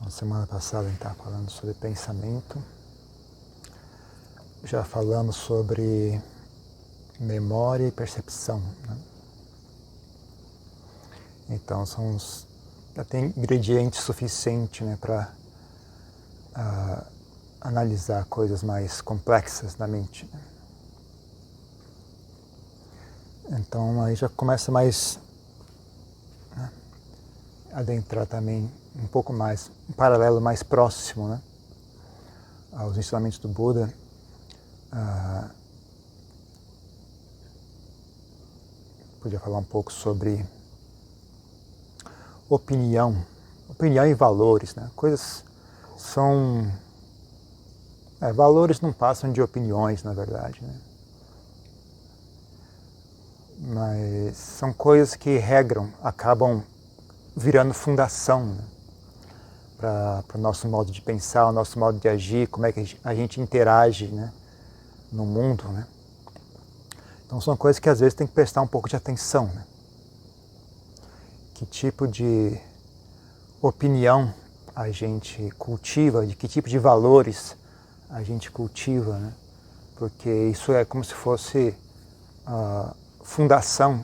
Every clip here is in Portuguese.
Na semana passada a gente estava falando sobre pensamento, já falamos sobre memória e percepção, né? Então já tem ingredientes suficientes, né, para analisar coisas mais complexas da mente, né? Então aí já começa mais, né, adentrar também um pouco mais, um paralelo mais próximo, né, aos ensinamentos do Buda. Podia falar um pouco sobre opinião e valores, né? Coisas são... valores não passam de opiniões, na verdade, né? Mas são coisas que regram, acabam virando fundação, né, para o nosso modo de pensar, o nosso modo de agir, como é que a gente interage, né, no mundo, né? Então são coisas que às vezes tem que prestar um pouco de atenção, né? Que tipo de opinião a gente cultiva, de que tipo de valores a gente cultiva, né? Porque isso é como se fosse a fundação,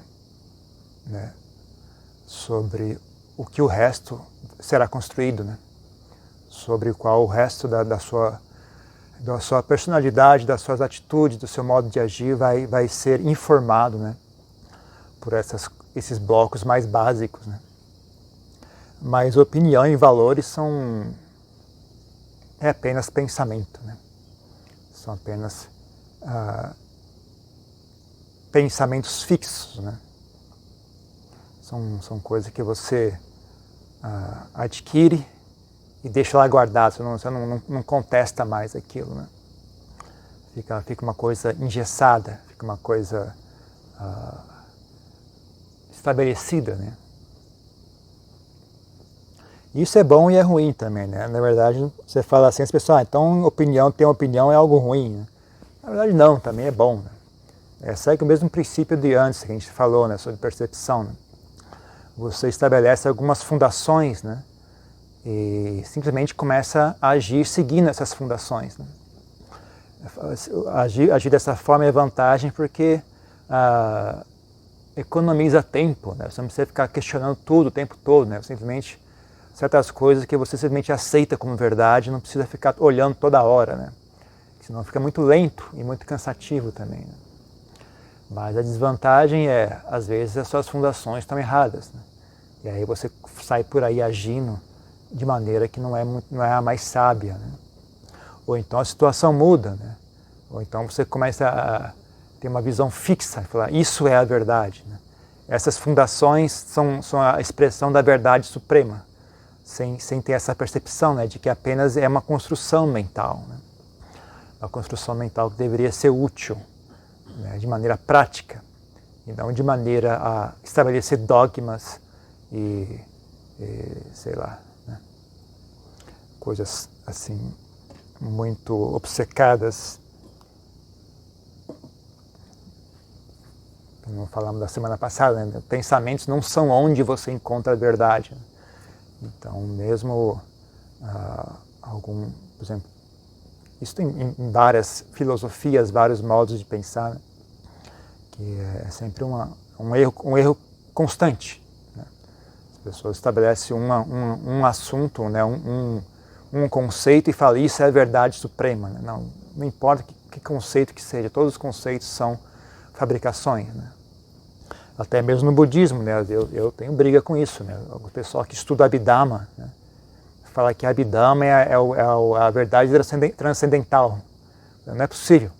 né, sobre o que o resto será construído, né? Sobre o qual o resto da sua personalidade, das suas atitudes, do seu modo de agir vai ser informado, né, por esses blocos mais básicos, né? Mas opinião e valores é apenas pensamento, né? São apenas pensamentos fixos, né? São coisas que você adquire e deixa lá guardado, você não contesta mais aquilo, né? Fica uma coisa engessada, fica uma coisa estabelecida, né? Isso é bom e é ruim também, né? Na verdade, você fala assim, as pessoas, então ter opinião é algo ruim, né? Na verdade não, também é bom, né? Segue o mesmo princípio de antes que a gente falou, né, sobre percepção, né? Você estabelece algumas fundações, né, e simplesmente começa a agir seguindo essas fundações, né? Agir dessa forma é vantagem porque economiza tempo, né? Você não precisa ficar questionando tudo o tempo todo, né? Simplesmente certas coisas que você simplesmente aceita como verdade, não precisa ficar olhando toda hora, né? Senão fica muito lento e muito cansativo também, né? Mas a desvantagem é, às vezes, as suas fundações estão erradas, né? E aí você sai por aí agindo de maneira que não é a mais sábia, né? Ou então a situação muda, né? Ou então você começa a ter uma visão fixa, falar, isso é a verdade, né? Essas fundações são a expressão da verdade suprema, sem ter essa percepção, né, de que apenas é uma construção mental, né? Uma construção mental que deveria ser útil, né, de maneira prática, e não de maneira a estabelecer dogmas e sei lá, né, coisas assim muito obcecadas. Não falamos da semana passada, né? Pensamentos não são onde você encontra a verdade, né? Então, mesmo por exemplo, isso tem em várias filosofias, vários modos de pensar, né? Que é sempre um erro constante, né? As pessoas estabelecem um assunto, né? um conceito e falam, isso é a verdade suprema, né? Não importa que conceito que seja, todos os conceitos são fabricações, né? Até mesmo no budismo, né? Eu tenho briga com isso, né? O pessoal que estuda Abhidhamma, né, fala que Abhidhamma é a verdade transcendental. Não é possível.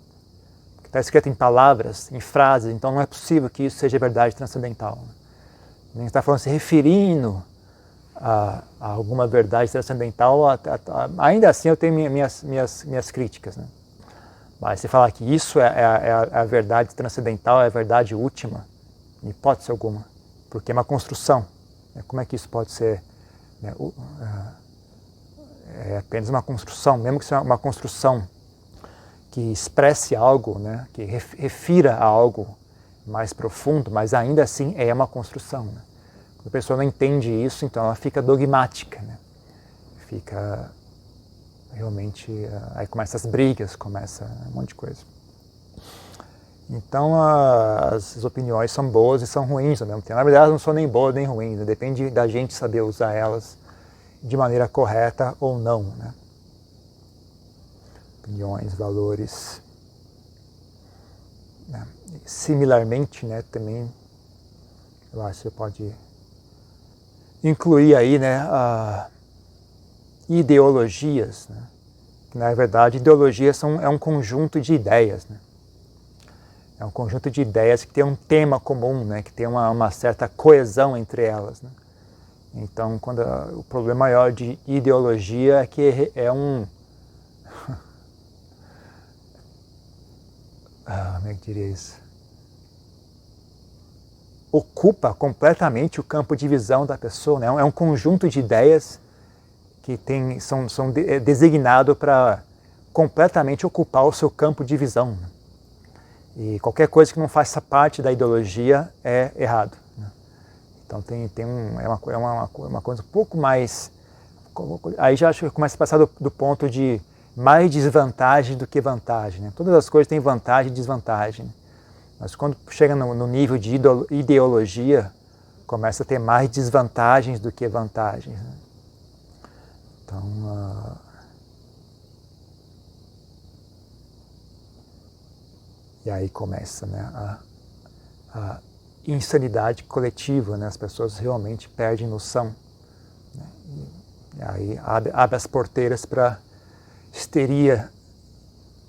Está escrito em palavras, em frases, então não é possível que isso seja verdade transcendental. A gente está falando se referindo a alguma verdade transcendental, ainda assim eu tenho minhas críticas, né? Mas se falar que isso é a verdade transcendental, é a verdade última, em hipótese alguma, porque é uma construção, né? Como é que isso pode ser, né, é apenas uma construção, mesmo que seja uma construção que expresse algo, né, que refira a algo mais profundo, mas ainda assim é uma construção, né? Quando a pessoa não entende isso, então ela fica dogmática, né? fica realmente, aí começa as brigas, começa um monte de coisa. Então as opiniões são boas e são ruins ao mesmo tempo. Na verdade, elas não são nem boas nem ruins, né? Depende da gente saber usar elas de maneira correta ou não, né? Opiniões, valores, né? Similarmente, né, também, eu acho que você pode incluir aí, né, ideologias, né? Que, na verdade, ideologias é um conjunto de ideias, né? É um conjunto de ideias que tem um tema comum, né? Que tem uma certa coesão entre elas, né? Então, o problema maior de ideologia é que é um... como é que diria isso? Ocupa completamente o campo de visão da pessoa, né? É um conjunto de ideias que são designados para completamente ocupar o seu campo de visão, né? E qualquer coisa que não faça parte da ideologia é errado, né? Então é uma coisa um pouco mais... Aí já acho que começa a passar do ponto de mais desvantagem do que vantagem, né? Todas as coisas têm vantagem e desvantagem, né? Mas quando chega no nível de ideologia, começa a ter mais desvantagens do que vantagens, né? Então, e aí começa, né, a insanidade coletiva, né? As pessoas realmente perdem noção, né? E aí abre as porteiras para histeria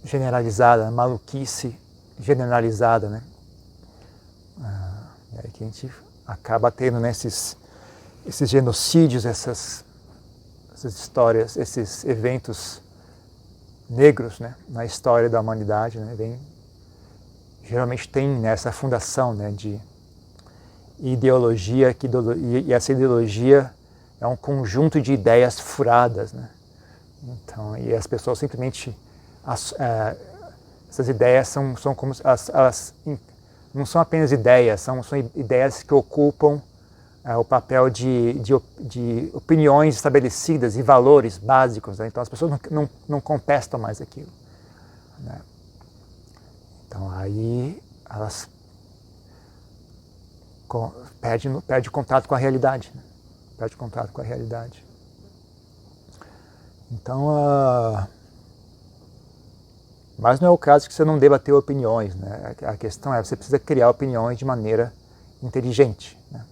generalizada, maluquice generalizada, né? E aí que a gente acaba tendo, né, esses genocídios, essas histórias, esses eventos negros, né, na história da humanidade, né? Geralmente tem, né, essa fundação, né, de ideologia, e essa ideologia é um conjunto de ideias furadas, né? Então, e as pessoas simplesmente essas ideias são como elas não são apenas ideias, são ideias que ocupam o papel de opiniões estabelecidas e valores básicos, né? Então as pessoas não contestam mais aquilo, né? Então aí elas perdem contato com a realidade, né? Perde contato com a realidade. Então, mas não é o caso que você não deva ter opiniões, né? A questão é, você precisa criar opiniões de maneira inteligente, né?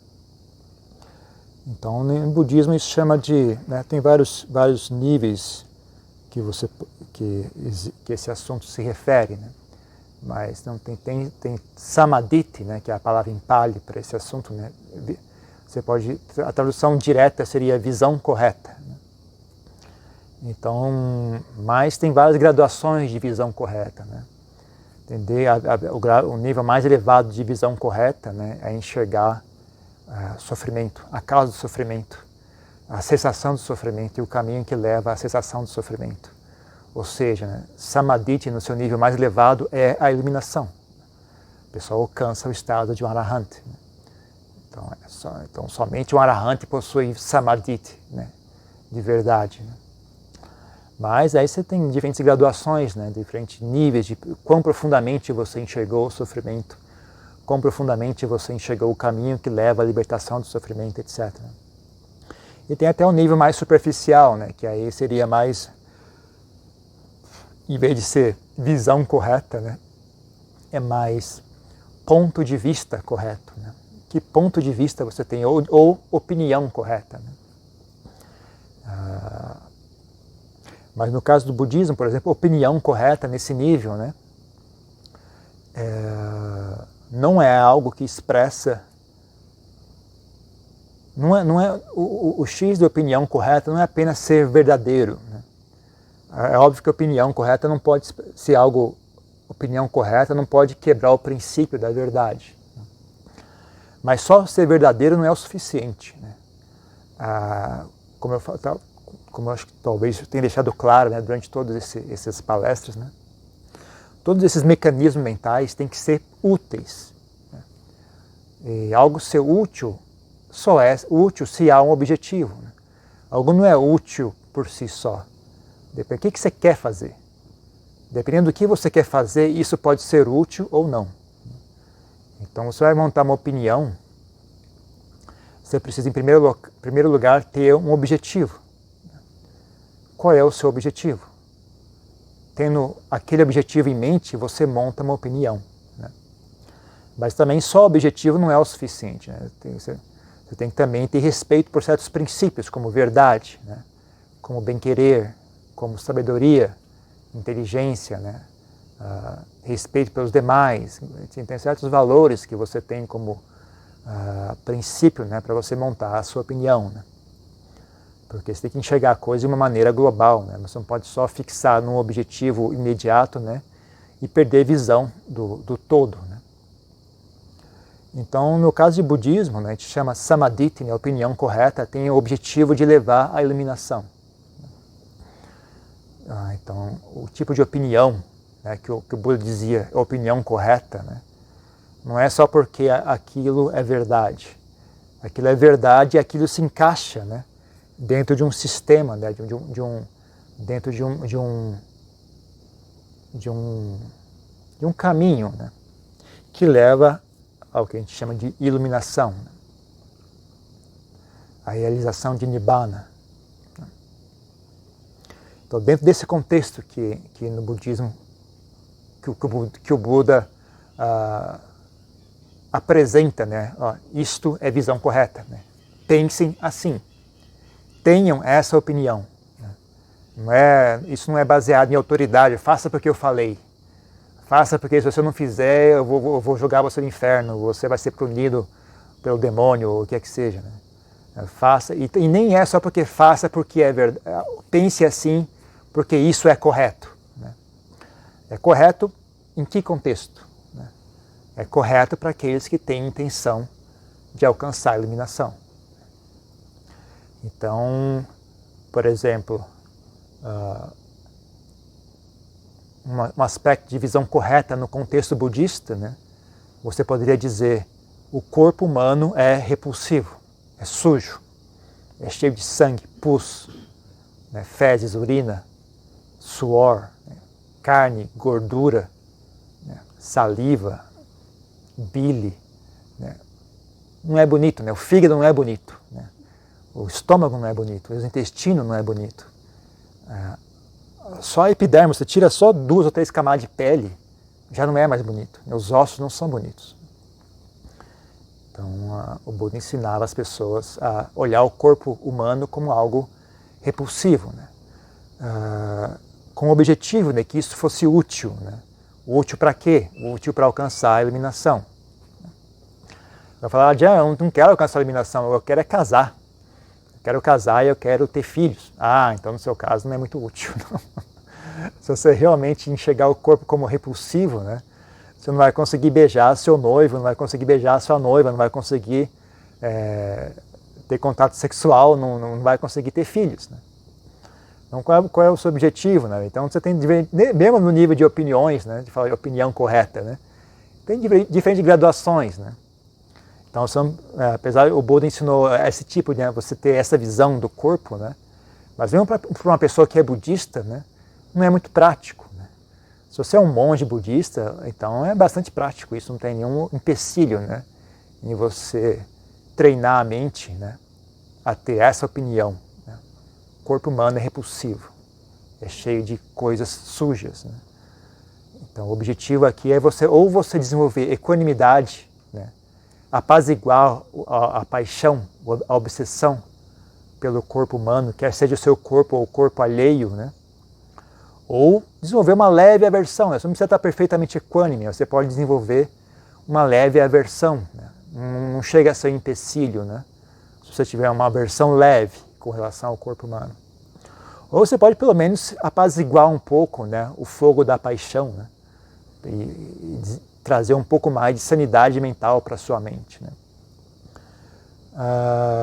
Então, no budismo isso chama de, né, tem vários níveis que esse assunto se refere, né? Mas não tem samadhi, né, que é a palavra em Pali para esse assunto, né? A tradução direta seria visão correta, né? Então, mas tem várias graduações de visão correta, né? Entender o nível mais elevado de visão correta, né, é enxergar sofrimento, a causa do sofrimento, a cessação do sofrimento e o caminho que leva à cessação do sofrimento. Ou seja, né, samadhi no seu nível mais elevado é a iluminação. O pessoal alcança o estado de um arahant, né? Então somente um arahant possui samadhi, né, de verdade, né? Mas aí você tem diferentes graduações, né, diferentes níveis de quão profundamente você enxergou o sofrimento, quão profundamente você enxergou o caminho que leva à libertação do sofrimento, etc. E tem até um nível mais superficial, né, que aí seria mais, em vez de ser visão correta, né, é mais ponto de vista correto, né? Que ponto de vista você tem, ou opinião correta, né? Mas no caso do budismo, por exemplo, opinião correta nesse nível, né, não é algo que expressa, o X de opinião correta não é apenas ser verdadeiro, né? É óbvio que a opinião correta não pode ser algo, opinião correta não pode quebrar o princípio da verdade, né? Mas só ser verdadeiro não é o suficiente, né? Como eu acho que talvez eu tenha deixado claro, né, durante todas essas palestras, né, todos esses mecanismos mentais têm que ser úteis, né? E algo ser útil só é útil se há um objetivo, né? Algo não é útil por si só. Depende do que você quer fazer. Dependendo do que você quer fazer, isso pode ser útil ou não. Então, você vai montar uma opinião, você precisa, em primeiro lugar, ter um objetivo. Qual é o seu objetivo? Tendo aquele objetivo em mente, você monta uma opinião. Né? Mas também só o objetivo não é o suficiente. Né? Você tem que também ter respeito por certos princípios, como verdade, né? Como bem-querer, como sabedoria, inteligência, né? Respeito pelos demais. Tem certos valores que você tem como princípio, né? Para você montar a sua opinião. Né? Porque você tem que enxergar a coisa de uma maneira global. Né? Você não pode só fixar num objetivo imediato, né? E perder visão do todo. Né? Então, no caso de budismo, né, a gente chama samadhi, né, a opinião correta, tem o objetivo de levar à iluminação. Então, o tipo de opinião, né, que o Buda dizia, a opinião correta, né, não é só porque aquilo é verdade. Aquilo é verdade e aquilo se encaixa, né, dentro de um sistema, né, dentro de um caminho, né, que leva ao que a gente chama de iluminação, né, a realização de Nibbana. Então, dentro desse contexto que no budismo, que o Buda apresenta, né? Isto é visão correta. Né? Pensem assim. Tenham essa opinião. Né? Isso não é baseado em autoridade. Faça porque eu falei. Faça porque se você não fizer, eu vou jogar você no inferno. Você vai ser punido pelo demônio, ou o que é que seja. Né? Faça, e nem é só porque faça porque é verdade. Pense assim porque isso é correto. Né? É correto em que contexto? Né? É correto para aqueles que têm intenção de alcançar a iluminação. Então, por exemplo, um aspecto de visão correta no contexto budista, né? Você poderia dizer, o corpo humano é repulsivo, é sujo, é cheio de sangue, pus, né? Fezes, urina, suor, né? Carne, gordura, né? Saliva, bile, né? Não é bonito, né? O fígado não é bonito, né? O estômago não é bonito, o intestino não é bonito. Só a epiderme, você tira só 2 ou 3 camadas de pele, já não é mais bonito. Os ossos não são bonitos. Então, o Buda ensinava as pessoas a olhar o corpo humano como algo repulsivo, né? Com o objetivo de que isso fosse útil. Né? Útil para quê? Útil para alcançar a iluminação. Eu falava, eu não quero alcançar a iluminação, eu quero é casar. Eu quero casar e eu quero ter filhos. Então no seu caso não é muito útil. Não. Se você realmente enxergar o corpo como repulsivo, né? Você não vai conseguir beijar seu noivo, não vai conseguir beijar sua noiva, não vai conseguir ter contato sexual, não vai conseguir ter filhos. Né? Então, qual é o seu objetivo? Né? Então, você tem, mesmo no nível de opiniões, né? De falar de opinião correta, né? Tem diferentes graduações. Né? Então, apesar o Buda ensinou esse tipo de você ter essa visão do corpo, né? Mas mesmo para uma pessoa que é budista, né? Não é muito prático. Né? Se você é um monge budista, então é bastante prático, isso não tem nenhum empecilho, né? Em você treinar a mente, né? A ter essa opinião. Né? O corpo humano é repulsivo, é cheio de coisas sujas. Né? Então o objetivo aqui é você desenvolver equanimidade, né? Apaziguar a paixão, a obsessão pelo corpo humano, quer seja o seu corpo ou o corpo alheio, né? Ou desenvolver uma leve aversão. Né? Você não precisa estar perfeitamente equânime, você pode desenvolver uma leve aversão. Né? Não chega a ser um empecilho, né? Se você tiver uma aversão leve com relação ao corpo humano. Ou você pode pelo menos apaziguar um pouco, né, o fogo da paixão, né? E trazer um pouco mais de sanidade mental para a sua mente. Né?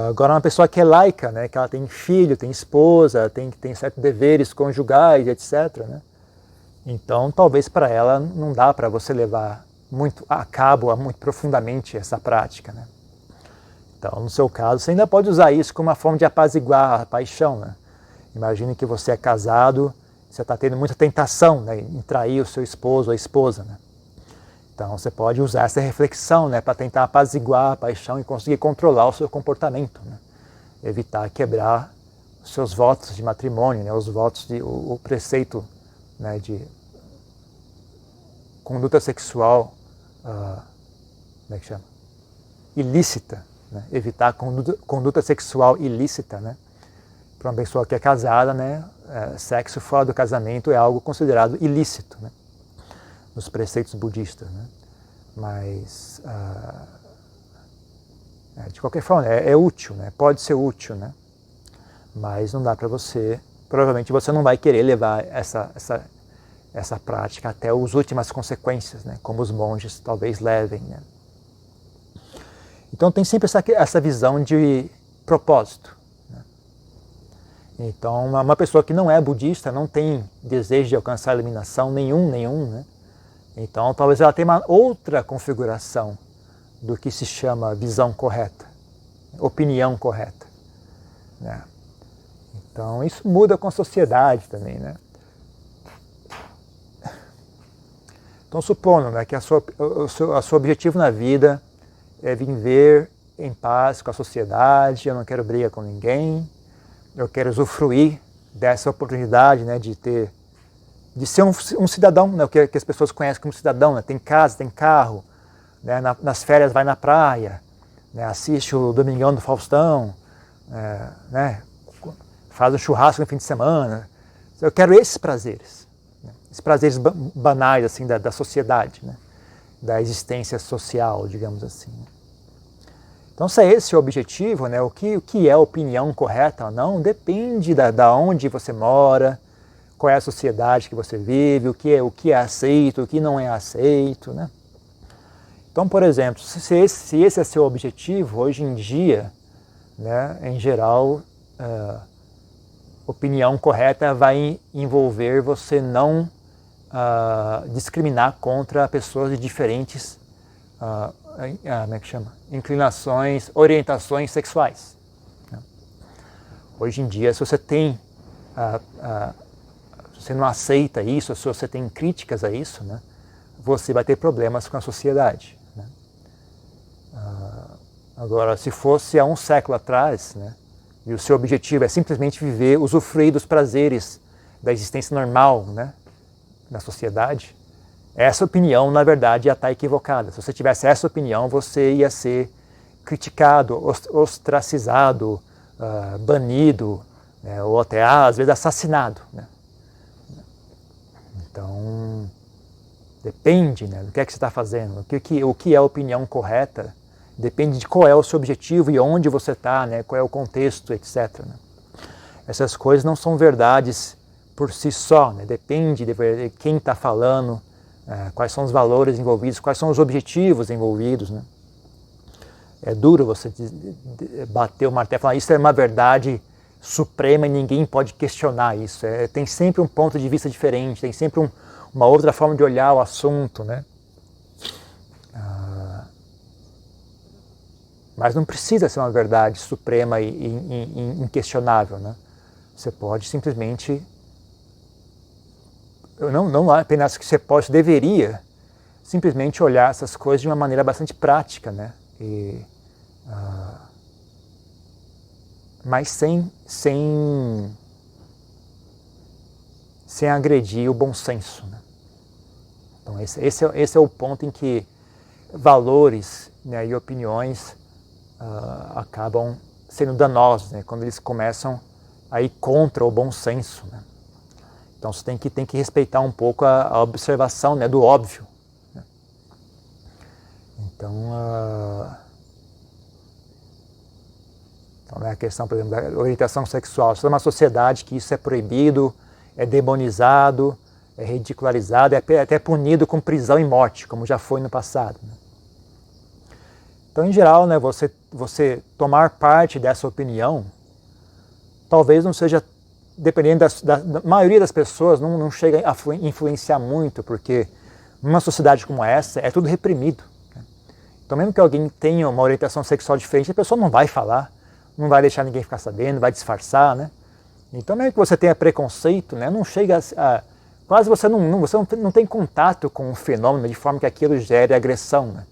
Agora, uma pessoa que é laica, né, que ela tem filho, tem esposa, tem certos deveres conjugais, etc. Né? Então, talvez para ela não dá para você levar muito a cabo, muito profundamente essa prática. Né? Então, no seu caso, você ainda pode usar isso como uma forma de apaziguar a paixão. Né? Imagine que você é casado, você está tendo muita tentação, né, em trair o seu esposo ou a esposa, né? Então você pode usar essa reflexão, né, para tentar apaziguar a paixão e conseguir controlar o seu comportamento, né? Evitar quebrar os seus votos de matrimônio, né, os votos o preceito, né, de conduta sexual, como é que chama? Ilícita, né? Evitar conduta sexual ilícita, né? Para uma pessoa que é casada, né, sexo fora do casamento é algo considerado ilícito, né, nos preceitos budistas, né? Mas de qualquer forma é útil, né? Pode ser útil, né? Mas não dá para você, provavelmente você não vai querer levar essa prática até as últimas consequências, né? Como os monges talvez levem, né? Então tem sempre essa visão de propósito, né? Então uma pessoa que não é budista não tem desejo de alcançar a iluminação nenhum, né? Então talvez ela tenha uma outra configuração do que se chama visão correta, opinião correta, né? Então isso muda com a sociedade também, né? Então supondo, né, que o seu objetivo na vida é viver em paz com a sociedade, eu não quero briga com ninguém, eu quero usufruir dessa oportunidade, né, de ser um cidadão, né, o que as pessoas conhecem como cidadão, né, tem casa, tem carro, né, nas férias vai na praia, né, assiste o Domingão do Faustão, né, faz um churrasco no fim de semana. Eu quero esses prazeres, né, esses prazeres banais assim, da sociedade, né, da existência social, digamos assim. Então, se é esse o objetivo, né, o que é a opinião correta ou não, depende da onde você mora, qual é a sociedade que você vive, o que é aceito, o que não é aceito, né? Então, por exemplo, se esse é seu objetivo, hoje em dia, né, em geral, opinião correta vai envolver você não discriminar contra pessoas de diferentes como é que chama? Inclinações, orientações sexuais, né? Hoje em dia, se você tem, se você não aceita isso, se você tem críticas a isso, né, você vai ter problemas com a sociedade, né? Agora, se fosse há um século atrás, né, e o seu objetivo é simplesmente viver, usufruir dos prazeres da existência normal, né, na sociedade, essa opinião, na verdade, ia estar equivocada. Se você tivesse essa opinião, você ia ser criticado, ostracizado, banido, né, ou até, às vezes, assassinado, né? Então, depende, né, do que é que você está fazendo, o que é a opinião correta, depende de qual é o seu objetivo e onde você está, né, qual é o contexto, etc., né? Essas coisas não são verdades por si só, né? Depende de quem está falando, quais são os valores envolvidos, quais são os objetivos envolvidos, né? É duro você bater o martelo e falar isso é uma verdade suprema e ninguém pode questionar isso. Tem sempre um ponto de vista diferente, tem sempre uma outra forma de olhar o assunto, né? Mas não precisa ser uma verdade suprema e inquestionável, né? Você pode simplesmente... Não apenas que você pode, você deveria simplesmente olhar essas coisas de uma maneira bastante prática, né? Mas sem agredir o bom senso, né? Então esse é o ponto em que valores, né, e opiniões acabam sendo danosos, né? Quando eles começam a ir contra o bom senso, né? Então você tem que respeitar um pouco a observação, né, do óbvio, né? Então, a questão, por exemplo, da orientação sexual. Se é uma sociedade que isso é proibido, é demonizado, é ridicularizado, é até punido com prisão e morte, como já foi no passado, né? Então, em geral, né, você tomar parte dessa opinião, talvez não seja... Dependendo da maioria das pessoas, não chega a influenciar muito, porque numa sociedade como essa é tudo reprimido, né? Então mesmo que alguém tenha uma orientação sexual diferente, a pessoa não vai falar, não vai deixar ninguém ficar sabendo, vai disfarçar, né? Então, mesmo que você tenha preconceito, né, não chega a quase você não tem contato com o fenômeno de forma que aquilo gere agressão. Né?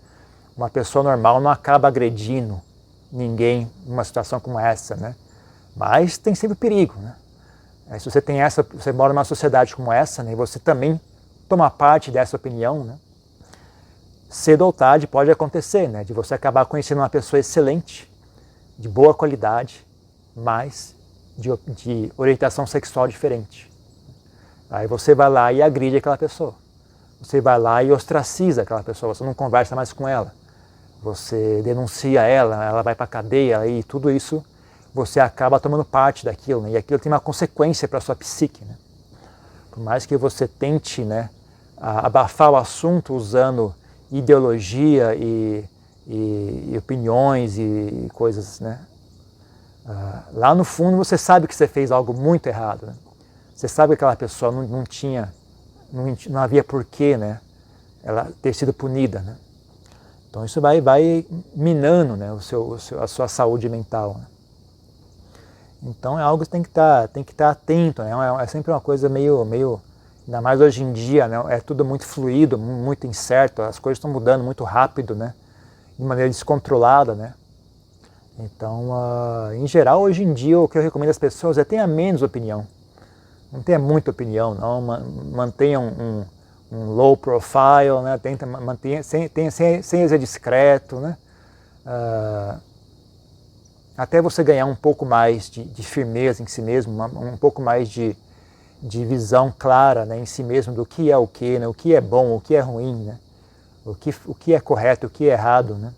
Uma pessoa normal não acaba agredindo ninguém numa situação como essa, né? Mas tem sempre perigo. Né? Se você tem você mora numa sociedade como essa, né, e você também toma parte dessa opinião, né, cedo ou tarde pode acontecer, né, de você acabar conhecendo uma pessoa excelente, de boa qualidade, mas de orientação sexual diferente. Aí você vai lá e agride aquela pessoa. Você vai lá e ostraciza aquela pessoa, você não conversa mais com ela. Você denuncia ela vai para a cadeia e tudo isso você acaba tomando parte daquilo. Né? E aquilo tem uma consequência para a sua psique. Né? Por mais que você tente, né, abafar o assunto usando ideologia e opiniões e coisas, né? Lá no fundo você sabe que você fez algo muito errado. Né? Você sabe que aquela pessoa não havia porquê, né, ela ter sido punida. Né? Então isso vai minando, né, a sua saúde mental. Né? Então é algo que tem que estar atento. Né? É sempre uma coisa meio, ainda mais hoje em dia, né? É tudo muito fluido, muito incerto, as coisas estão mudando muito rápido, né? De maneira descontrolada. Né? Então, em geral, hoje em dia, o que eu recomendo às pessoas é tenha menos opinião. Não tenha muita opinião, não. Mantenha um low profile, né? Tenta manter, sem ser discreto, né? Até você ganhar um pouco mais de firmeza em si mesmo, um pouco mais de visão clara, né, em si mesmo do que é o que, né? O que é bom, o que é ruim, né? O que é correto, o que é errado. Né?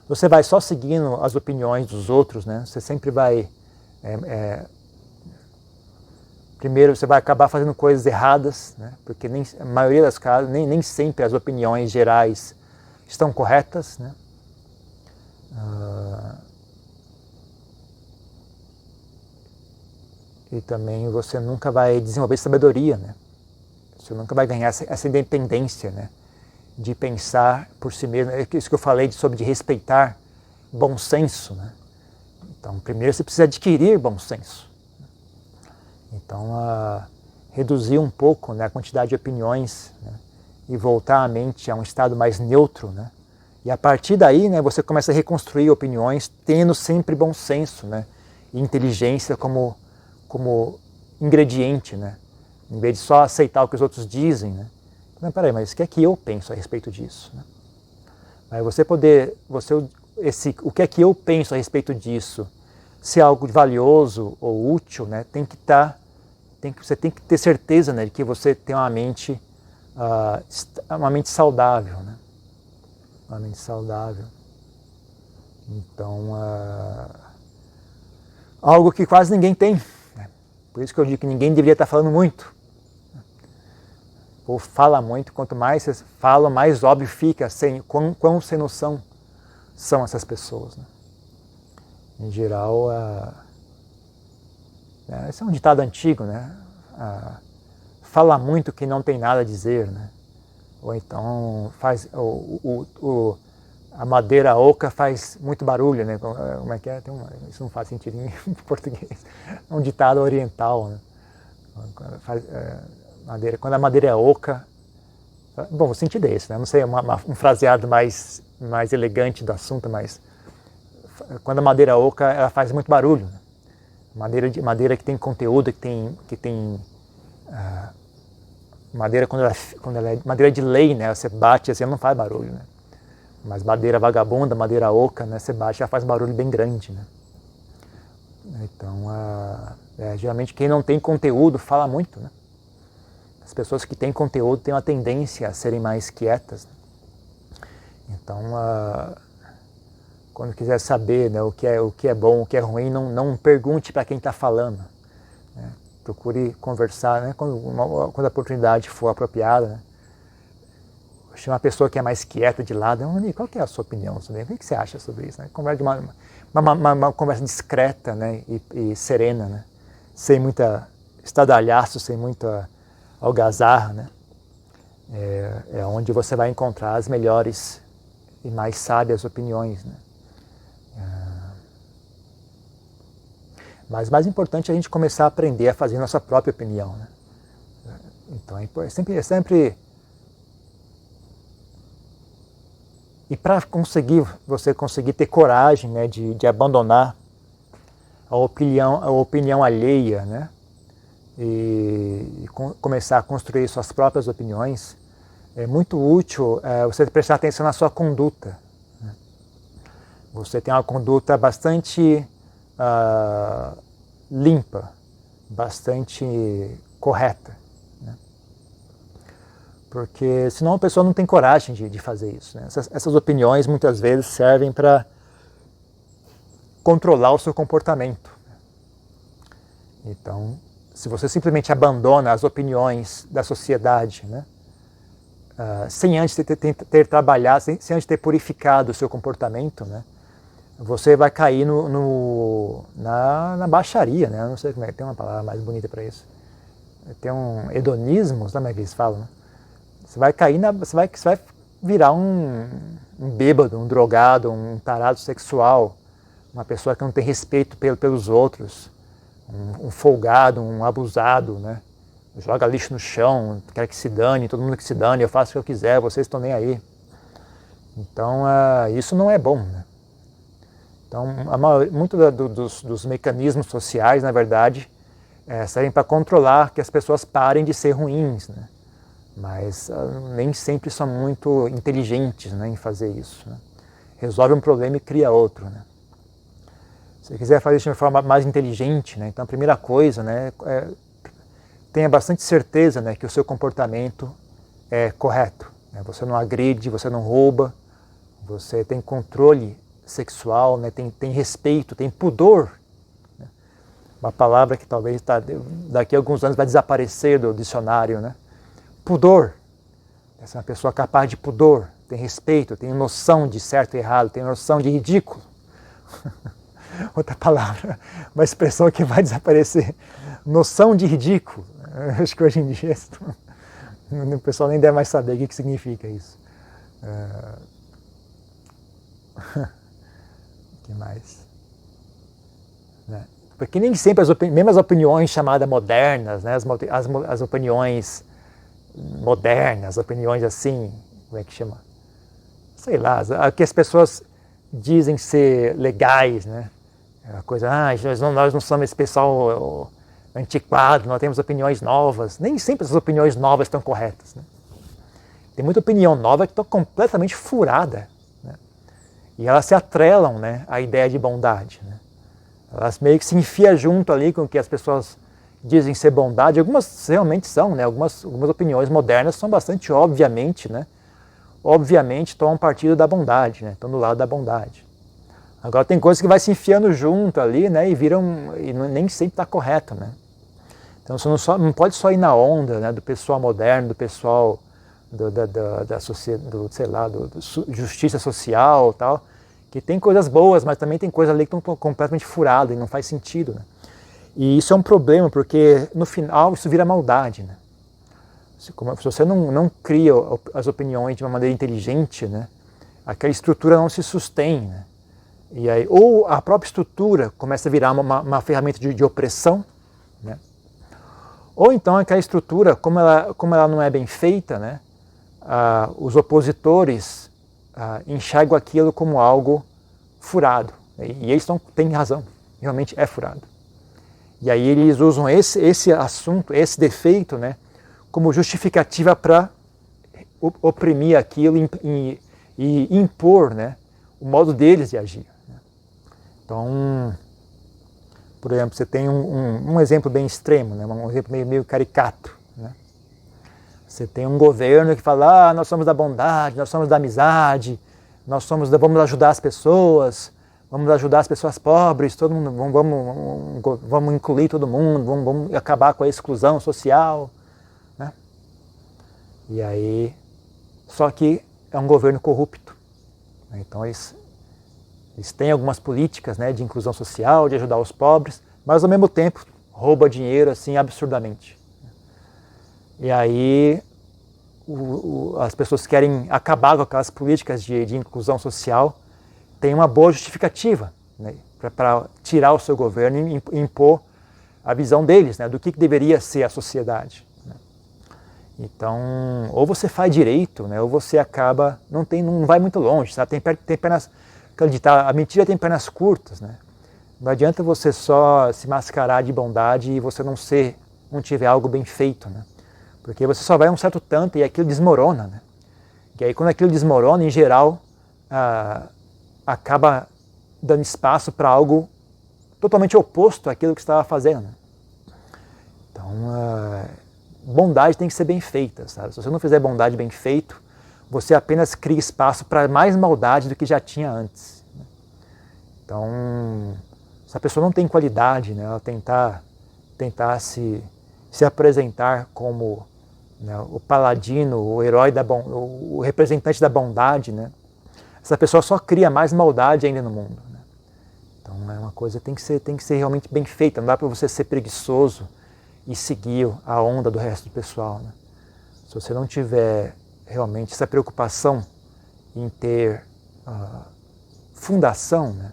Você vai só seguindo as opiniões dos outros, né? Você sempre vai... primeiro, você vai acabar fazendo coisas erradas, né? Porque a maioria das casos, nem sempre as opiniões gerais estão corretas. Né? E também você nunca vai desenvolver sabedoria. Né? Você nunca vai ganhar essa independência, né, de pensar por si mesmo. É isso que eu falei sobre de respeitar bom senso. Né? Então, primeiro você precisa adquirir bom senso. Então, reduzir um pouco, né, a quantidade de opiniões, né, e voltar a mente a um estado mais neutro. Né? E a partir daí, né, você começa a reconstruir opiniões tendo sempre bom senso, né, e inteligência como ingrediente, né? Em vez de só aceitar o que os outros dizem. Né? Mas peraí, mas o que é que eu penso a respeito disso? Né? Aí o que é que eu penso a respeito disso? Se é algo valioso ou útil, né? Você tem que ter certeza, né, de que você tem uma mente saudável. Né? Uma mente saudável. Então, algo que quase ninguém tem. Né? Por isso que eu digo que ninguém deveria estar falando muito. Ou fala muito, quanto mais você fala, mais óbvio fica quão sem noção são essas pessoas. Né? Em geral, esse é um ditado antigo, né? Fala muito que não tem nada a dizer, né? Ou então a madeira oca faz muito barulho, né? Como é que é? Isso não faz sentido em português. É um ditado oriental, né? Quando a madeira é oca... Bom, o sentido é esse, né? Não sei, um fraseado mais elegante do assunto, mas... Quando a madeira é oca, ela faz muito barulho. Né? Madeira que tem conteúdo, que tem madeira, quando ela é madeira de lei, né? Você bate assim, ela não faz barulho, né? Mas madeira vagabunda, madeira oca, né? Você bate, ela faz barulho bem grande, né? Então, geralmente quem não tem conteúdo fala muito, né? As pessoas que têm conteúdo têm uma tendência a serem mais quietas. Né? Então, quando quiser saber, né, o que é bom, o que é ruim, não pergunte para quem está falando. Né? Procure conversar, né, quando a oportunidade for apropriada. Né? Chama uma pessoa que é mais quieta de lado. Qual que é a sua opinião sobre isso? O que você acha sobre isso? Né? Conversa de uma conversa discreta, né, e serena, né? Sem muita estadalhaço, sem muita algazarra. Né? É onde você vai encontrar as melhores e mais sábias opiniões. Né? Mas mais importante é a gente começar a aprender a fazer nossa própria opinião, né? Então é sempre... E para você conseguir ter coragem, né, de abandonar a opinião alheia, né, e começar a construir suas próprias opiniões, é muito útil você prestar atenção na sua conduta, né? Você tem uma conduta bastante limpa, bastante correta, né? Porque senão a pessoa não tem coragem de fazer isso, né? Essas opiniões muitas vezes servem para controlar o seu comportamento. Então, se você simplesmente abandona as opiniões da sociedade, né, sem antes ter trabalhado, sem antes ter purificado o seu comportamento, né, você vai cair na baixaria, né? Eu não sei como é, tem uma palavra mais bonita para isso. Tem um hedonismo, sabe como é que eles falam, né? Você vai cair você vai virar um bêbado, um drogado, um tarado sexual, uma pessoa que não tem respeito pelos outros, um folgado, um abusado, né? Joga lixo no chão, quer que se dane, todo mundo que se dane, eu faço o que eu quiser, vocês estão nem aí. Então, isso não é bom, né? Então, muito dos mecanismos sociais, na verdade, servem para controlar que as pessoas parem de ser ruins, né? Mas nem sempre são muito inteligentes, né, em fazer isso, né? Resolve um problema e cria outro, né? Se você quiser fazer isso de uma forma mais inteligente, né, então a primeira coisa, né, tenha bastante certeza, né, que o seu comportamento é correto, né? Você não agride, você não rouba, você tem controle sexual, né, tem respeito, tem pudor, né? Uma palavra que talvez daqui a alguns anos vai desaparecer do dicionário, né? Pudor. Essa é uma pessoa capaz de pudor, tem respeito, tem noção de certo e errado, tem noção de ridículo. Outra palavra, uma expressão que vai desaparecer. Noção de ridículo. Acho que hoje em dia o pessoal nem deve mais saber o que significa isso. O que mais? Porque nem sempre mesmo as opiniões chamadas modernas, né, as opiniões modernas, opiniões assim, como é que chama? Sei lá, que as pessoas dizem ser legais, né? A coisa, nós não somos esse pessoal antiquado, nós temos opiniões novas. Nem sempre essas opiniões novas estão corretas, né? Tem muita opinião nova que está completamente furada, né? E elas se atrelam, né, à ideia de bondade, né? Elas meio que se enfiam junto ali com o que as pessoas dizem ser bondade. Algumas realmente são, né? Algumas opiniões modernas são bastante, obviamente, né? Obviamente tomam partido da bondade, né? Estão do lado da bondade. Agora tem coisas que vai se enfiando junto ali, né? E nem sempre está correto, né? Então você não pode só ir na onda, né, do pessoal moderno, do pessoal da sei lá, justiça social e tal, que tem coisas boas, mas também tem coisas ali que estão completamente furadas e não faz sentido, né? E isso é um problema, porque no final isso vira maldade, né? Se você não cria as opiniões de uma maneira inteligente, né, aquela estrutura não se sustém, né? E aí, ou a própria estrutura começa a virar uma ferramenta de opressão, né? Ou então aquela estrutura, como ela não é bem feita, né, os opositores enxergam aquilo como algo furado. E eles têm razão, realmente é furado. E aí eles usam esse assunto, esse defeito, né, como justificativa para oprimir aquilo e impor, né, o modo deles de agir. Então, por exemplo, você tem um exemplo bem extremo, né, um exemplo meio caricato, né? Você tem um governo que fala, nós somos da bondade, nós somos da amizade, vamos ajudar as pessoas, vamos ajudar as pessoas pobres, todo mundo, vamos incluir todo mundo, vamos acabar com a exclusão social, né? E aí, só que é um governo corrupto, né? Então eles têm algumas políticas, né, de inclusão social, de ajudar os pobres, mas ao mesmo tempo rouba dinheiro assim absurdamente. E aí as pessoas querem acabar com aquelas políticas de inclusão social, tem uma boa justificativa, né? para tirar o seu governo e impor a visão deles, né, do que deveria ser a sociedade. Né? Então, ou você faz direito, né, ou você acaba, não vai muito longe, sabe? Tem pernas, a mentira tem pernas curtas, né? Não adianta você só se mascarar de bondade e você não tiver algo bem feito, né? Porque você só vai um certo tanto e aquilo desmorona, né? E aí quando aquilo desmorona, em geral, acaba dando espaço para algo totalmente oposto àquilo que você estava fazendo. Né? Então, bondade tem que ser bem feita, sabe? Se você não fizer bondade bem feito, você apenas cria espaço para mais maldade do que já tinha antes. Né? Então, se a pessoa não tem qualidade, né, ela tentar se apresentar como, né, o paladino, o herói, o representante da bondade, né, essa pessoa só cria mais maldade ainda no mundo. Né? Então é uma coisa que tem que ser realmente bem feita, não dá para você ser preguiçoso e seguir a onda do resto do pessoal. Né? Se você não tiver realmente essa preocupação em ter fundação, né,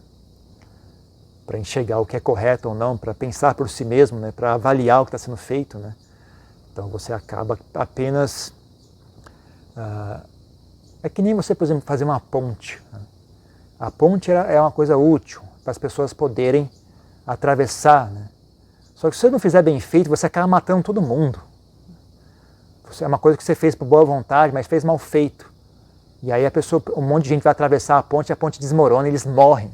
para enxergar o que é correto ou não, para pensar por si mesmo, né, para avaliar o que está sendo feito, né? Então você acaba apenas... é que nem você, por exemplo, fazer uma ponte. Né? A ponte é uma coisa útil para as pessoas poderem atravessar. Né? Só que se você não fizer bem feito, você acaba matando todo mundo. É uma coisa que você fez por boa vontade, mas fez mal feito. E aí um monte de gente vai atravessar a ponte desmorona e eles morrem.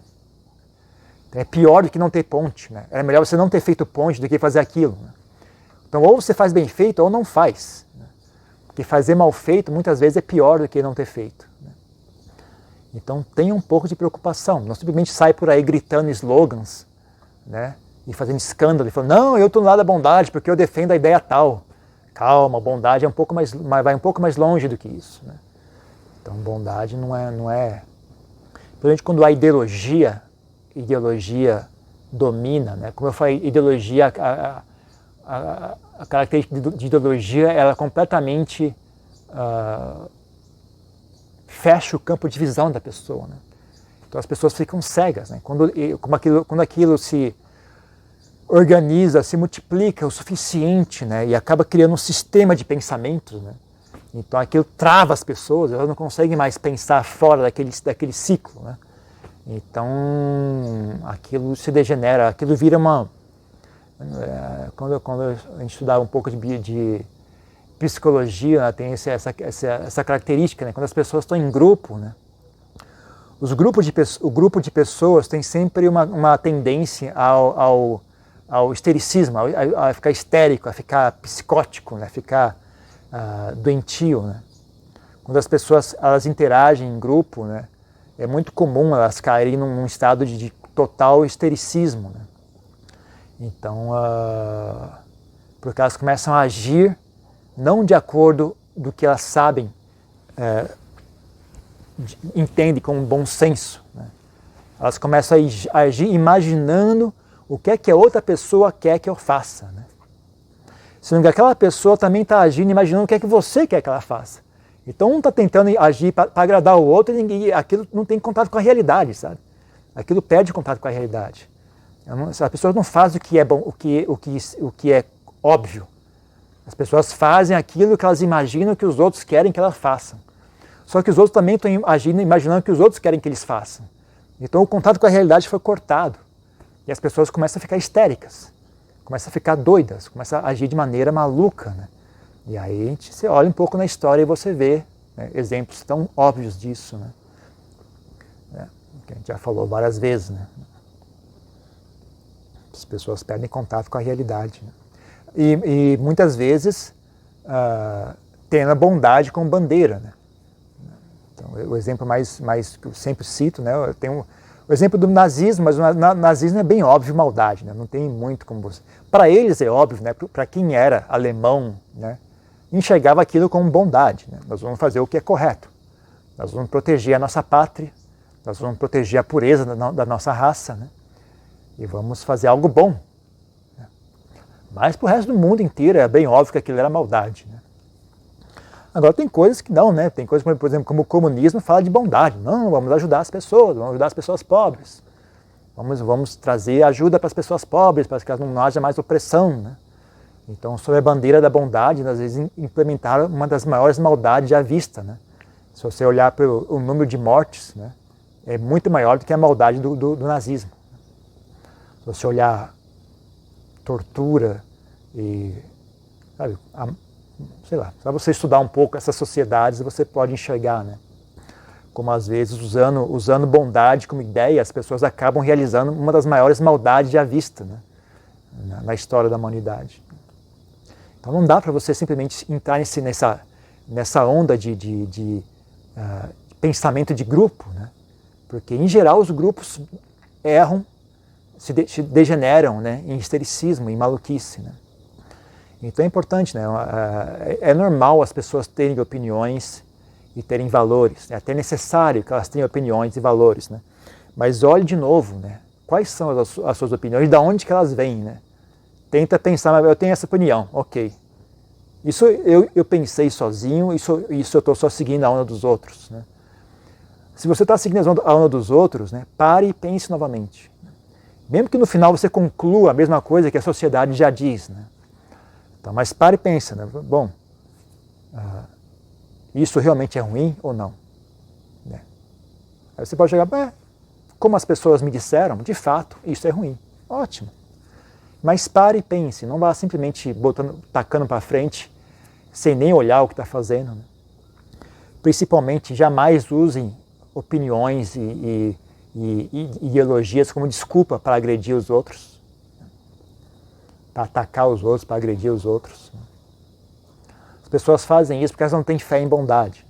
Então é pior do que não ter ponte. Né? Era melhor você não ter feito ponte do que fazer aquilo. Né? Então ou você faz bem feito ou não faz. Né? Porque fazer mal feito muitas vezes é pior do que não ter feito. Né? Então tenha um pouco de preocupação. Não simplesmente sai por aí gritando slogans, né? E fazendo escândalo, e falando, não, eu estou no lado da bondade porque eu defendo a ideia tal. Calma, a bondade vai um pouco mais longe do que isso. Né? Então bondade não é... Principalmente quando a ideologia domina, né? Como eu falei, ideologia, a característica de ideologia, ela completamente fecha o campo de visão da pessoa. Né? Então as pessoas ficam cegas. Né? Quando aquilo se organiza, se multiplica o suficiente, né? E acaba criando um sistema de pensamentos, né? Então aquilo trava as pessoas, elas não conseguem mais pensar fora daquele ciclo. Né? Então, aquilo se degenera, aquilo vira uma... Quando a gente estudava um pouco de psicologia, né, tem essa característica, né, quando as pessoas estão em grupo, né, o grupo de pessoas tem sempre uma tendência ao histericismo, a ficar histérico, a ficar psicótico, né, a ficar doentio. Né. Quando as pessoas elas interagem em grupo, né, é muito comum elas caírem num estado de total histericismo. Né? Então, porque elas começam a agir não de acordo do que elas sabem, entendem como bom senso. Né? Elas começam a agir imaginando o que é que a outra pessoa quer que eu faça. Né? Sendo que aquela pessoa também está agindo imaginando o que é que você quer que ela faça. Então um está tentando agir para agradar o outro e aquilo não tem contato com a realidade, sabe? Aquilo perde contato com a realidade. As pessoas não fazem o que é bom, o que é óbvio. As pessoas fazem aquilo que elas imaginam que os outros querem que elas façam. Só que os outros também estão agindo, imaginando que os outros querem que eles façam. Então o contato com a realidade foi cortado. E as pessoas começam a ficar histéricas, começam a ficar doidas, começam a agir de maneira maluca. Né? E aí você olha um pouco na história e você vê, né, exemplos tão óbvios disso. Né? Que a gente já falou várias vezes. Né? As pessoas perdem contato com a realidade. Né? E muitas vezes tendo a bondade como bandeira. Né? Então, o exemplo mais que eu sempre cito, né, eu tenho o exemplo do nazismo, mas o nazismo é bem óbvio maldade, né? Não tem muito como você... Para eles é óbvio, né? Para quem era alemão, né? Enxergava aquilo como bondade. Né? Nós vamos fazer o que é correto. Nós vamos proteger a nossa pátria, nós vamos proteger a pureza da nossa raça, né? E vamos fazer algo bom. Né? Mas para o resto do mundo inteiro é bem óbvio que aquilo era maldade. Né? Agora tem coisas que não, né? Tem coisas, por exemplo, como o comunismo fala de bondade. Não, vamos ajudar as pessoas pobres. Vamos trazer ajuda para as pessoas pobres, para que não haja mais opressão, né? Então, sob a bandeira da bondade, às vezes implementaram uma das maiores maldades já vista, né? Se você olhar para o número de mortes, né, é muito maior do que a maldade do nazismo. Se você olhar tortura e, sabe, sei lá, só você estudar um pouco essas sociedades, você pode enxergar, né? Como às vezes usando bondade como ideia, as pessoas acabam realizando uma das maiores maldades já vista, né, na história da humanidade. Então não dá para você simplesmente entrar nessa onda de pensamento de grupo, né? Porque em geral os grupos erram, se degeneram, né, em histericismo, em maluquice, né? Então é importante, né? É normal as pessoas terem opiniões e terem valores, é até necessário que elas tenham opiniões e valores, né? Mas olhe de novo, né? Quais são as suas opiniões, de onde que elas vêm, né? Tenta pensar, eu tenho essa opinião, ok. Isso eu pensei sozinho, isso eu estou só seguindo a onda dos outros, né? Se você está seguindo a onda dos outros, né, pare e pense novamente. Mesmo que no final você conclua a mesma coisa que a sociedade já diz, né? Então, mas pare e pense, né? Bom, isso realmente é ruim ou não? Né? Aí você pode chegar, como as pessoas me disseram, de fato, isso é ruim. Ótimo. Mas pare e pense, não vá simplesmente tacando para frente, sem nem olhar o que está fazendo, né? Principalmente, jamais usem opiniões e ideologias como desculpa para agredir os outros, para atacar os outros, para agredir os outros. As pessoas fazem isso porque elas não têm fé em bondade.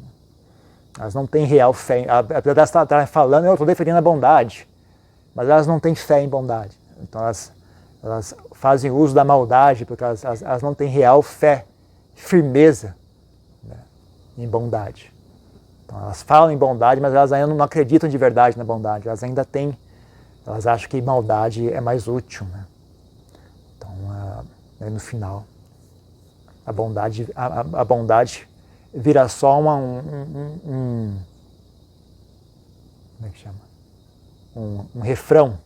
Elas não têm real fé. Apesar de elas estarem falando, eu estou defendendo a bondade, mas elas não têm fé em bondade. Então elas fazem uso da maldade porque elas não têm real fé, firmeza, né, em bondade. Então elas falam em bondade, mas elas ainda não acreditam de verdade na bondade. Elas acham que maldade é mais útil, né? Então, no final, a bondade vira só como é que chama? Um refrão.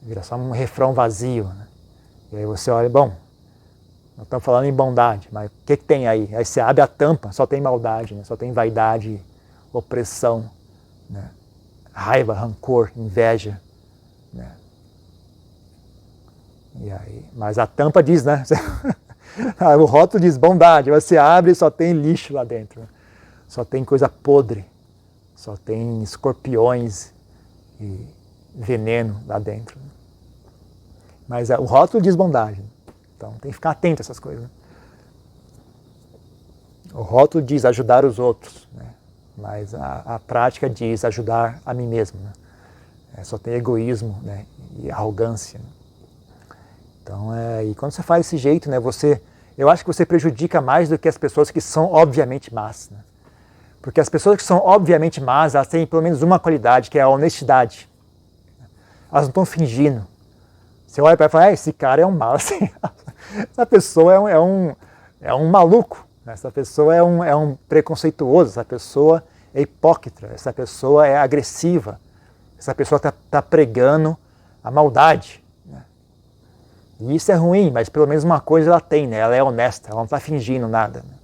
Vira só um refrão vazio, né? E aí você olha, bom, nós estamos falando em bondade, mas o que tem aí? Aí você abre a tampa, só tem maldade, né? Só tem vaidade, opressão, né? Raiva, rancor, inveja, né? E aí, mas a tampa diz, né? O rótulo diz bondade, você abre e só tem lixo lá dentro, né? Só tem coisa podre, só tem escorpiões e veneno lá dentro. Mas o rótulo diz bondade, então tem que ficar atento a essas coisas, né? O rótulo diz ajudar os outros, né? Mas a prática diz ajudar a mim mesmo, né? Só tem egoísmo, né, e arrogância, né? Então, e quando você faz desse jeito, né, eu acho que você prejudica mais do que as pessoas que são obviamente más, né? Porque as pessoas que são obviamente más, elas têm pelo menos uma qualidade, que é a honestidade. Elas não estão fingindo. Você olha para ela e fala, esse cara é um mal. Essa pessoa é um maluco, né? Essa pessoa é um preconceituoso, essa pessoa é hipócrita, essa pessoa é agressiva, essa pessoa está pregando a maldade, né? E isso é ruim, mas pelo menos uma coisa ela tem, né? Ela é honesta, ela não está fingindo nada, né?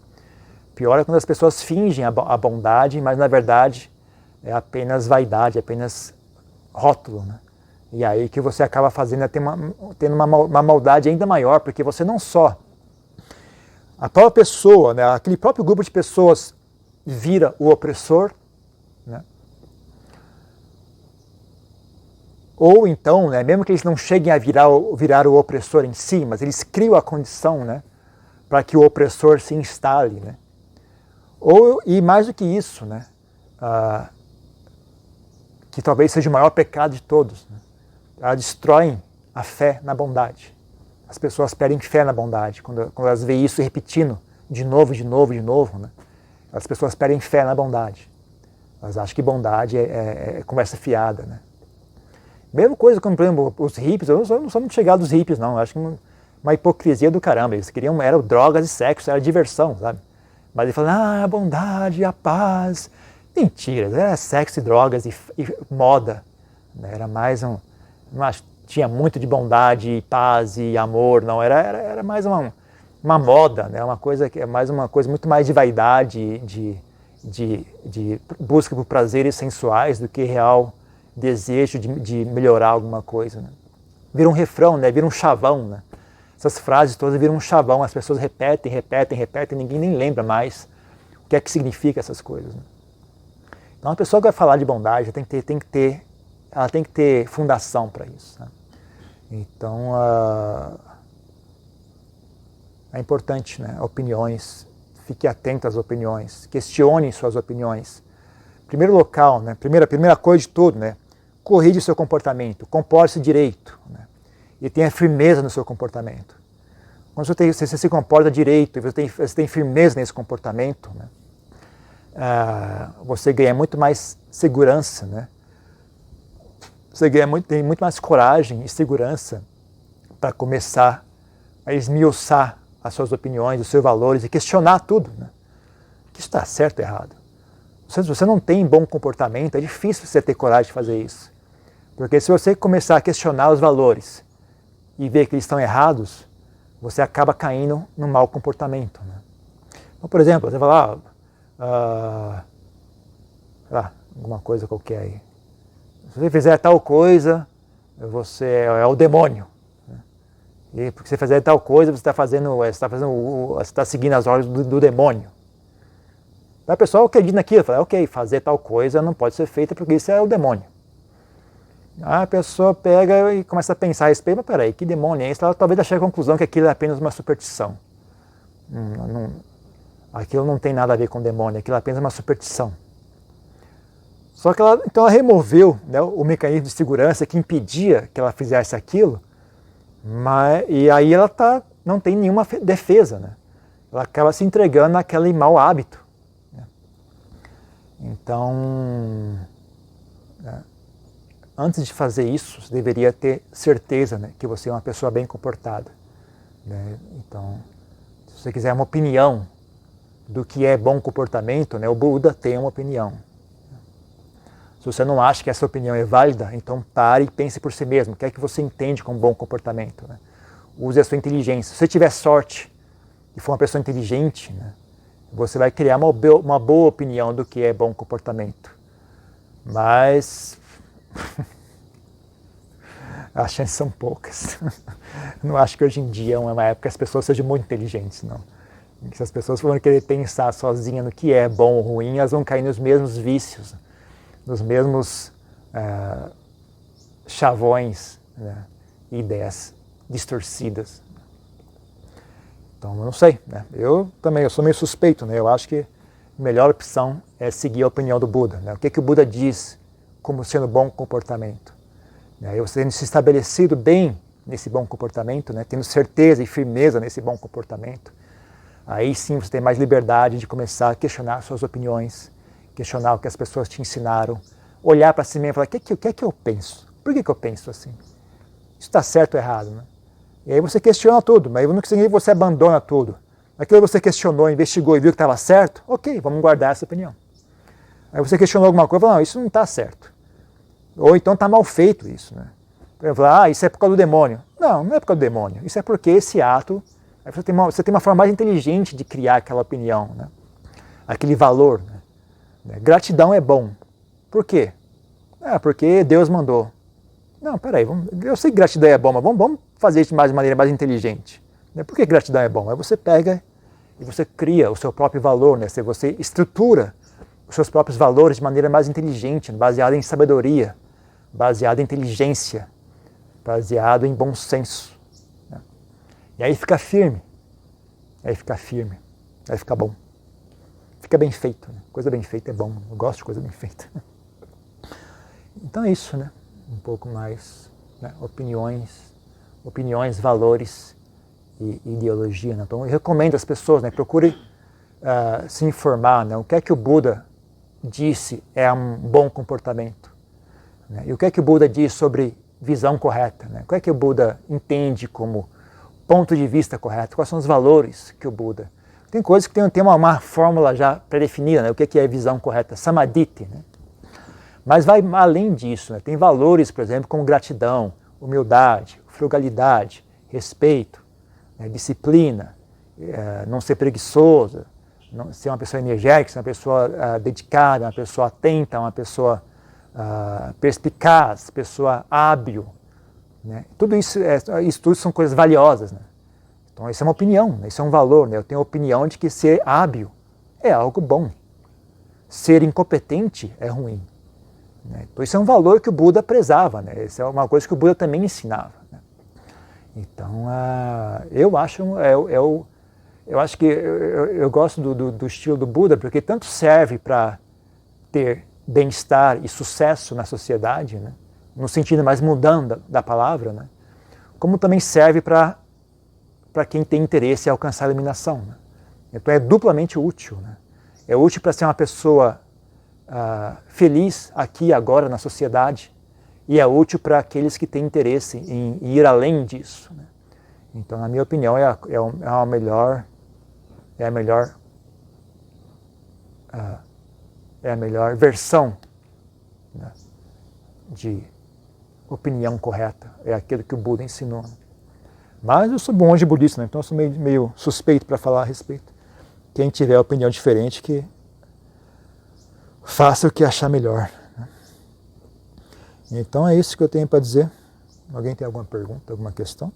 Pior é quando as pessoas fingem a bondade, mas na verdade é apenas vaidade, é apenas rótulo, né? E aí que você acaba fazendo é tendo uma maldade ainda maior, porque você não só... A própria pessoa, né, aquele próprio grupo de pessoas vira o opressor, né? Ou então, né, mesmo que eles não cheguem a virar o opressor em si, mas eles criam a condição, né, para que o opressor se instale, né? E mais do que isso, né, que talvez seja o maior pecado de todos, né? Elas destroem a fé na bondade. As pessoas perdem fé na bondade. Quando elas veem isso repetindo de novo, né? As pessoas perdem fé na bondade. Elas acham que bondade é conversa fiada, né? Mesma coisa como, por exemplo, os hippies. Eu não sou muito chegado dos hippies, não. Eu acho que uma hipocrisia do caramba. Eles queriam, eram drogas e sexo, era diversão, sabe? Mas eles falam, a bondade, a paz. Mentira, era sexo e drogas e moda, né? Era mais tinha muito de bondade, paz e amor, não, era mais uma moda, né? Uma coisa que é mais uma coisa muito mais de vaidade, de busca por prazeres sensuais do que real desejo de melhorar alguma coisa, né? Vira um refrão, né? Vira um chavão, né? Essas frases todas viram um chavão, as pessoas repetem, ninguém nem lembra mais o que é que significa essas coisas, né? Então, a pessoa que vai falar de bondade ela tem que ter fundação para isso, né? Então, é importante, né? Opiniões, fique atento às opiniões, questione suas opiniões. Primeiro local, né? Primeira coisa de tudo, né? Corrige o seu comportamento, comporte-se direito, né? E tenha firmeza no seu comportamento. Quando você se comporta direito e você tem firmeza nesse comportamento, né? Você ganha muito mais segurança, né? Você tem muito mais coragem e segurança para começar a esmiuçar as suas opiniões, os seus valores e questionar tudo, né? Que isso está certo ou errado. Se você não tem bom comportamento, é difícil você ter coragem de fazer isso. Porque se você começar a questionar os valores e ver que eles estão errados, você acaba caindo no mau comportamento, né? Então, por exemplo, você vai lá, alguma coisa qualquer aí. Se você fizer tal coisa, você é o demônio, né? E porque você fizer tal coisa, você está seguindo as ordens do demônio. A pessoa acredita naquilo, fala, ok, fazer tal coisa não pode ser feita porque isso é o demônio. A pessoa pega e começa a pensar a respeito, mas peraí, que demônio é isso? Ela talvez chegue à conclusão que aquilo é apenas uma superstição. Aquilo não tem nada a ver com demônio, aquilo é apenas uma superstição. Só que ela removeu, né, o mecanismo de segurança que impedia que ela fizesse aquilo, e aí ela não tem nenhuma defesa, né? Ela acaba se entregando naquele mau hábito, né? Então, antes de fazer isso, você deveria ter certeza, né, que você é uma pessoa bem comportada, né? Então, se você quiser uma opinião do que é bom comportamento, né, o Buda tem uma opinião. Se você não acha que essa opinião é válida, então pare e pense por si mesmo. O que é que você entende como bom comportamento, né? Use a sua inteligência. Se você tiver sorte e for uma pessoa inteligente, né, você vai criar uma boa opinião do que é bom comportamento. Mas as chances são poucas. Não acho que hoje em dia é uma época que as pessoas sejam muito inteligentes, não. Se as pessoas forem querer pensar sozinhas no que é bom ou ruim, elas vão cair nos mesmos vícios, nos mesmos chavões, né, e ideias distorcidas. Então, eu não sei, né? Eu sou meio suspeito, né? Eu acho que a melhor opção é seguir a opinião do Buda, né? O que o Buda diz como sendo bom comportamento, né? E você tendo se estabelecido bem nesse bom comportamento, né? Tendo certeza e firmeza nesse bom comportamento, aí sim você tem mais liberdade de começar a questionar suas opiniões, questionar o que as pessoas te ensinaram, olhar para si mesmo e falar, o que é que eu penso? Por que eu penso assim? Isso está certo ou errado, né? E aí você questiona tudo, mas não significa que você abandona tudo. Aquilo que você questionou, investigou e viu que estava certo, ok, vamos guardar essa opinião. Aí você questionou alguma coisa e falou, não, isso não está certo. Ou então está mal feito isso, né? Por exemplo, isso é por causa do demônio. Não, não é por causa do demônio. Isso é porque esse ato, aí você tem uma forma mais inteligente de criar aquela opinião, né? Aquele valor, né? Gratidão é bom. Por quê? Porque Deus mandou. Não, peraí, eu sei que gratidão é bom, mas vamos fazer isso de maneira mais inteligente. Por que gratidão é bom? Aí você pega e você cria o seu próprio valor, né? Você estrutura os seus próprios valores de maneira mais inteligente, baseada em sabedoria, baseada em inteligência, baseado em bom senso, né? E aí fica firme, aí fica bom. Fica bem feito, né? Coisa bem feita é bom, eu gosto de coisa bem feita. Então é isso, né? Um pouco mais, né? Opiniões, valores e ideologia, né? Então eu recomendo às pessoas, né? Procure se informar, né? O que é que o Buda disse é um bom comportamento, né? E o que é que o Buda diz sobre visão correta, né? O que é que o Buda entende como ponto de vista correto? Quais são os valores que o Buda... Tem coisas que tem uma fórmula já pré-definida, né? O que é visão correta? Samadhi, né? Mas vai além disso, né? Tem valores, por exemplo, como gratidão, humildade, frugalidade, respeito, né? Disciplina, não ser preguiçoso, ser uma pessoa energética, ser uma pessoa dedicada, uma pessoa atenta, uma pessoa perspicaz, pessoa hábil. Né? Tudo isso, tudo são coisas valiosas. Né? Então, isso é uma opinião, né? Isso é um valor. Né? Eu tenho a opinião de que ser hábil é algo bom. Ser incompetente é ruim. Né? Então, isso é um valor que o Buda prezava. Né? Isso é uma coisa que o Buda também ensinava. Né? Então, eu acho que eu gosto do estilo do Buda, porque tanto serve para ter bem-estar e sucesso na sociedade, né? No sentido mais mundano da palavra, né? Como também serve para quem tem interesse em alcançar a iluminação. Né? Então é duplamente útil. Né? É útil para ser uma pessoa feliz aqui e agora na sociedade, e é útil para aqueles que têm interesse em ir além disso. Né? Então, na minha opinião, é a melhor versão, né, de opinião correta. É aquilo que o Buda ensinou. Mas eu sou monge budista, né? Então eu sou meio suspeito para falar a respeito. Quem tiver opinião diferente, que faça o que achar melhor. Né? Então é isso que eu tenho para dizer. Alguém tem alguma pergunta, alguma questão?